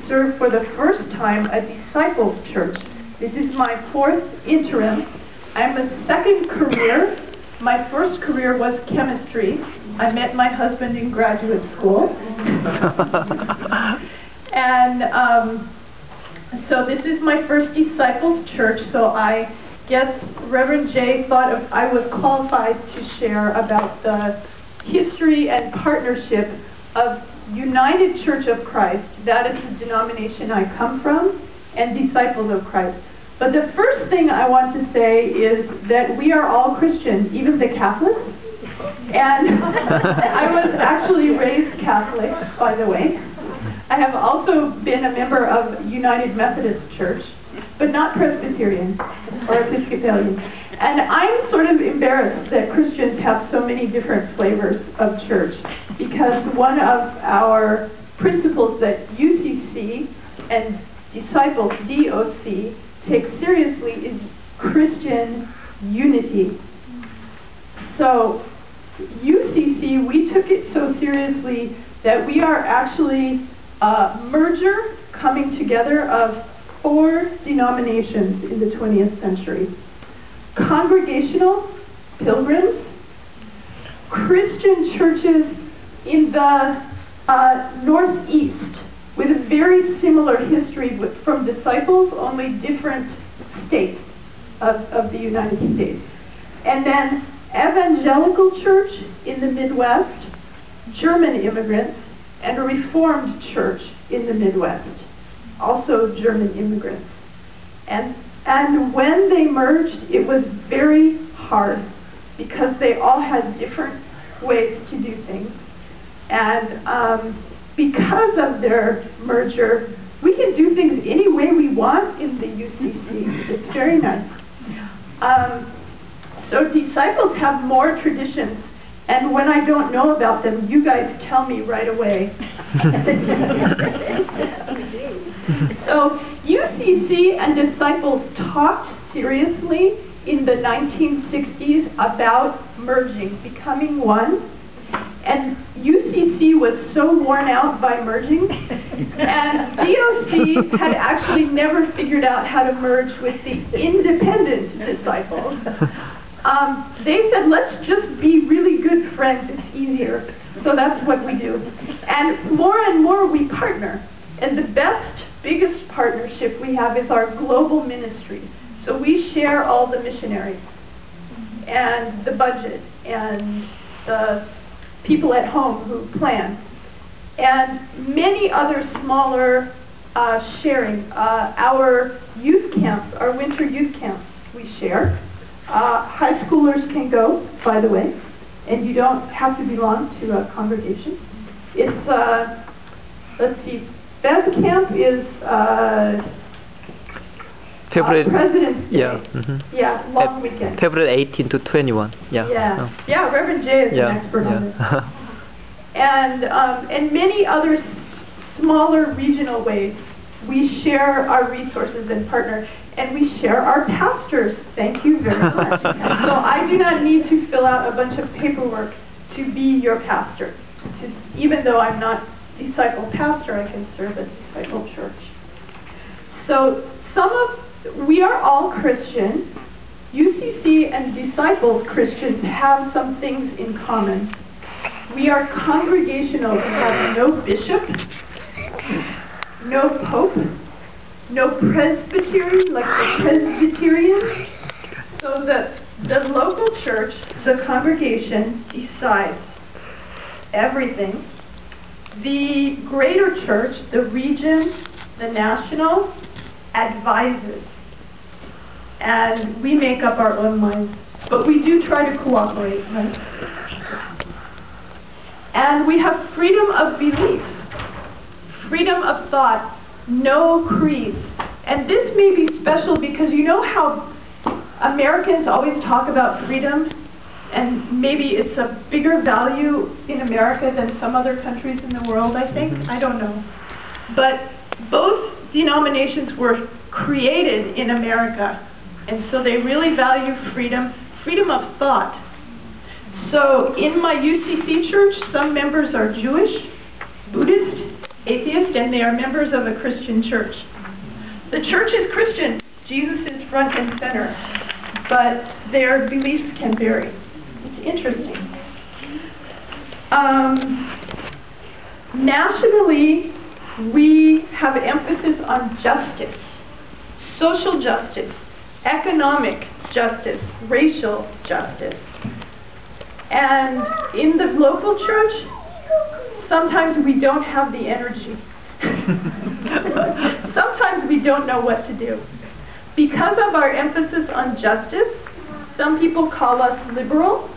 serve for the first time a disciples church. This is my 4th interim. I'm a second career. My first career was chemistry. I met my husband in graduate school. And so this is my first disciples church, so I guess Reverend Jay thought I was qualified to share about the history and partnership of United Church of Christ. That is the denomination I come from, and Disciples of Christ. But the first thing I want to say is that we are all Christians, even the Catholics. And I was actually raised Catholic, by the way. I have also been a member of United Methodist Church, but not Presbyterian or Episcopalian. And I'm sort of embarrassed that Christians have so many different flavors of church, because one of our principles that UCC and Disciples, DOC, take seriously is Christian unity. So UCC, we took it so seriously that we are actually a merger coming together of 4 denominations in the 20th century. Congregational Pilgrims, Christian churches in the Northeast with a very similar history from Disciples, only different states of the United States. And then Evangelical Church in the Midwest, German immigrants, and a Reformed Church in the Midwest, also German immigrants. And when they merged, it was very hard because they all had different ways to do things. And because of their merger, we can do things any way we want in the UCC. It's very nice. So Disciples have more traditions, and when I don't know about them, you guys tell me right away. So UCC and Disciples talked seriously in the 1960s about merging, becoming one. And UCC was so worn out by merging, and DOC had actually never figured out how to merge with the independent Disciples. They said, let's just be really good friends, it's easier. So that's what we do. And more we partner. And the biggest partnership we have is our global ministry. So we share all the missionaries, and the budget, and the people at home who plan, and many other smaller sharing. Our youth camps, our winter youth camps, we share. High schoolers can go, by the way, and you don't have to belong to a congregation. It's, let's see, Bev Camp is President's Day. Yeah. Yeah, long weekend. February 18 to 21. Yeah. Yeah. Oh. Yeah, Reverend Jay is an expert on this. And many other smaller regional ways we share our resources and partner, and we share our pastors. Thank you very much. So I do not need to fill out a bunch of paperwork to be your pastor. Even though I'm not disciple pastor, I can serve a disciple church. So we are all Christian. UCC and Disciples Christians have some things in common. We are congregational. We have no bishop, no pope, no presbytery like the Presbyterians. So the local church, the congregation, decides everything. The greater church, the region, the national, advises. And we make up our own minds. But we do try to cooperate, right? And we have freedom of belief, freedom of thought, no creeds. And this may be special because you know how Americans always talk about freedom, and maybe it's a bigger value in America than some other countries in the world, I think. I don't know. But both denominations were created in America, and so they really value freedom of thought. So in my UCC church, some members are Jewish, Buddhist, atheist, and they are members of a Christian church. The church is Christian. Jesus is front and center, but their beliefs can vary. It's interesting. Nationally, we have an emphasis on justice, social justice, economic justice, racial justice. And in the local church, sometimes we don't have the energy. Sometimes we don't know what to do. Because of our emphasis on justice, some people call us liberal,